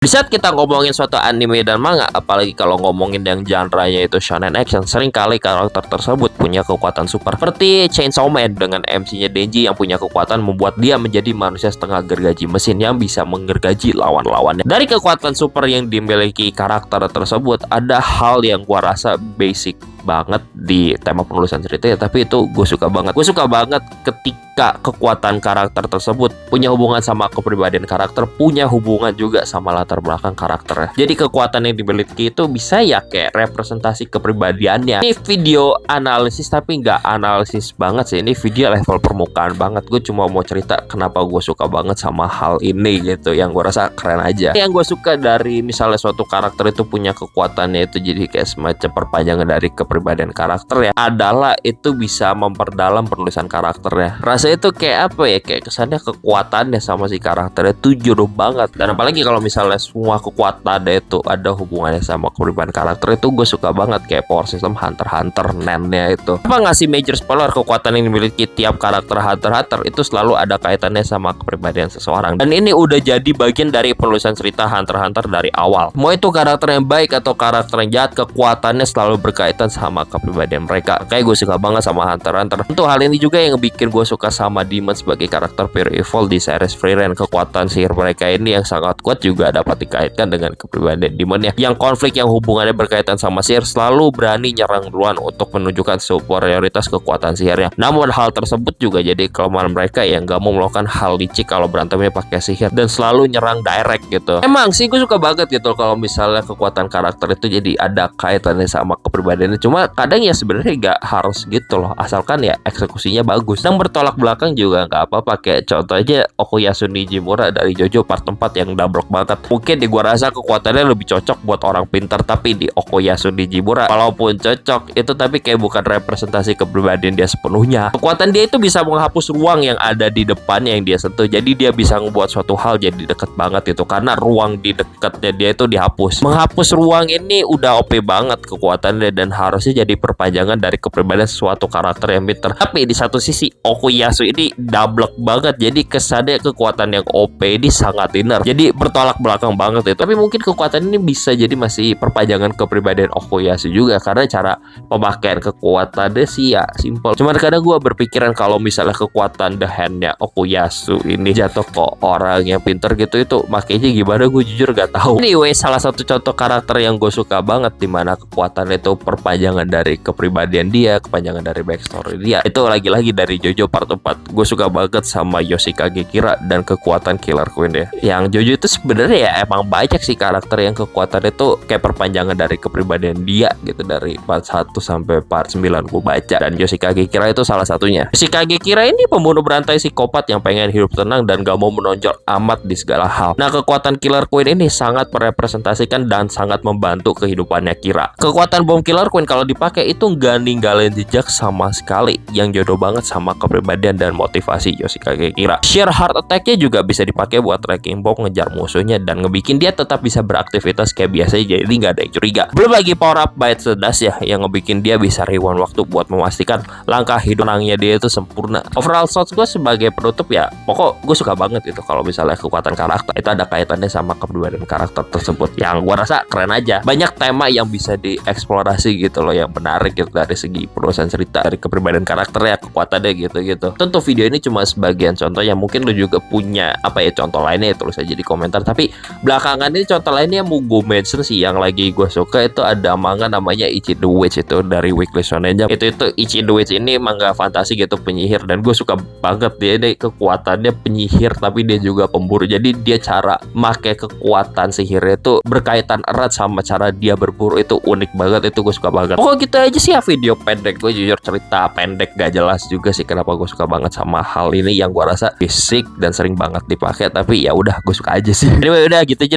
Di saat kita ngomongin suatu anime dan manga, apalagi kalau ngomongin yang genre-nya itu shonen action, seringkali karakter tersebut punya kekuatan super. Seperti Chainsaw Man dengan MC-nya Denji yang punya kekuatan membuat dia menjadi manusia setengah gergaji mesin yang bisa menggergaji lawan-lawannya. Dari kekuatan super yang dimiliki karakter tersebut, ada hal yang gua rasa basic banget di tema penulisan cerita ya, tapi itu gue suka banget. Gue suka banget ketika kekuatan karakter tersebut punya hubungan sama kepribadian karakter, punya hubungan juga sama latar belakang karakternya. Jadi kekuatan yang dimiliki itu bisa ya kayak representasi kepribadiannya. Ini video analisis tapi nggak analisis banget sih. Ini video level permukaan banget. Gue cuma mau cerita kenapa gue suka banget sama hal ini gitu. Yang gue rasa keren aja. Yang gue suka dari misalnya suatu karakter itu punya kekuatannya itu jadi kayak semacam perpanjangan dari kepribadian karakter ya, adalah itu bisa memperdalam penulisan karakternya. Rasanya itu kayak apa ya, kayak kesannya kekuatannya sama si karakternya tuh jodoh banget. Dan apalagi kalau misalnya semua kekuatannya itu ada hubungannya sama kepribadian karakter, itu gue suka banget. Kayak power system Hunter x Hunter nen-nya itu apa ngasih major spoiler, kekuatan yang dimiliki tiap karakter Hunter x Hunter itu selalu ada kaitannya sama kepribadian seseorang. Dan ini udah jadi bagian dari penulisan cerita Hunter x Hunter dari awal. Mau itu karakter yang baik atau karakter yang jahat, kekuatannya selalu berkaitan sama kepribadian mereka. Kayak gue suka banget sama Hunter x Hunter. Untuk hal ini juga yang bikin gue suka sama Demon sebagai karakter pure evil di series Frieren. Kekuatan sihir mereka ini yang sangat kuat juga dapat dikaitkan dengan kepribadian Demon ya. Yang konflik yang hubungannya berkaitan sama sihir selalu berani nyerang duluan untuk menunjukkan superioritas kekuatan sihirnya. Namun hal tersebut juga jadi kelemahan mereka yang gak mau melakukan hal licik kalau berantemnya pakai sihir dan selalu nyerang direct gitu. Emang sih gue suka banget gitu kalau misalnya kekuatan karakter itu jadi ada kaitannya sama kepribadiannya. Cuma kadang ya sebenarnya gak harus gitu loh, asalkan ya eksekusinya bagus. Yang bertolak belakang juga gak apa-apa. Kayak contoh aja Okuyasu Nijimura dari JoJo Part 4 yang dablok banget. Mungkin di gua rasa kekuatannya lebih cocok buat orang pintar, tapi di Okuyasu Nijimura walaupun cocok itu tapi kayak bukan representasi kepribadian dia sepenuhnya. Kekuatan dia itu bisa menghapus ruang yang ada di depan yang dia sentuh. Jadi dia bisa membuat suatu hal jadi deket banget itu karena ruang di dekatnya dia itu dihapus. Menghapus ruang ini udah OP banget kekuatannya dan harusnya jadi perpanjangan dari kepribadian suatu karakter yang pintar. Tapi di satu sisi Okuyasu ini dablek banget. Jadi kesannya kekuatan yang OP ini sangat inner. Jadi bertolak belakang banget itu. Tapi mungkin kekuatan ini bisa jadi masih perpanjangan kepribadian Okuyasu juga karena cara pemakaian kekuatannya sih ya simple. Cuman kadang gue berpikiran kalau misalnya kekuatan the hand-nya Okuyasu ini jatuh ke orang yang pintar gitu, itu makanya gimana gue jujur gak tahu. Anyway, salah satu contoh karakter yang gue suka banget dimana kekuatan itu perpanjangan dari kepribadian dia, kepanjangan dari backstory dia, itu lagi-lagi dari JoJo Part 4. Gue suka banget sama Yoshikage Kira dan kekuatan Killer Queen ya. Yang JoJo itu sebenarnya ya emang banyak sih karakter yang kekuatan itu kayak perpanjangan dari kepribadian dia gitu, dari part 1 sampai part 9 gue baca, dan Yoshikage Kira itu salah satunya. Yoshikage Kira ini pembunuh berantai psikopat yang pengen hidup tenang dan gak mau menonjol amat di segala hal. Nah, kekuatan Killer Queen ini sangat merepresentasikan dan sangat membantu kehidupannya Kira. Kekuatan bom Killer Queen kalau dipakai itu nggak ninggalin jejak sama sekali, yang jodoh banget sama kepribadian dan motivasi Yoshikage Kira. Sheer heart attack-nya juga bisa dipakai buat tracking bom ngejar musuhnya dan ngebikin dia tetap bisa beraktivitas kayak biasa, jadi nggak ada yang curiga. Belum lagi power up bite cerdas ya, yang ngebikin dia bisa rewind waktu buat memastikan langkah hidupnya dia itu sempurna. Overall thoughts gue sebagai penutup ya, pokok gue suka banget gitu kalau misalnya kekuatan karakter itu ada kaitannya sama kepribadian karakter tersebut, yang gue rasa keren aja. Banyak tema yang bisa dieksplorasi gitu loh, yang menarik gitu dari segi penulisan cerita, dari kepribadian karakternya, kekuatannya gitu-gitu. Tentu video ini cuma sebagian contoh, yang mungkin lo juga punya apa ya contoh lainnya ya, tulis aja di komentar. Tapi belakangan ini contoh lainnya mau gue mention sih, yang lagi gue suka itu ada manga namanya Ichi the Witch, itu dari Weekly Shonen Jump. Itu Ichi the Witch ini manga fantasi gitu, penyihir, dan gue suka banget dia ini kekuatannya penyihir tapi dia juga pemburu. Jadi dia cara make kekuatan sihirnya itu berkaitan erat sama cara dia berburu, itu unik banget, itu gue suka banget. Pokoknya gitu aja sih ya video pendek gue, jujur cerita pendek gak jelas juga sih kenapa gue suka banget sama hal ini yang gue rasa basic dan sering banget dipakai, tapi ya udah gue suka aja sih. Anyway, udah gitu aja.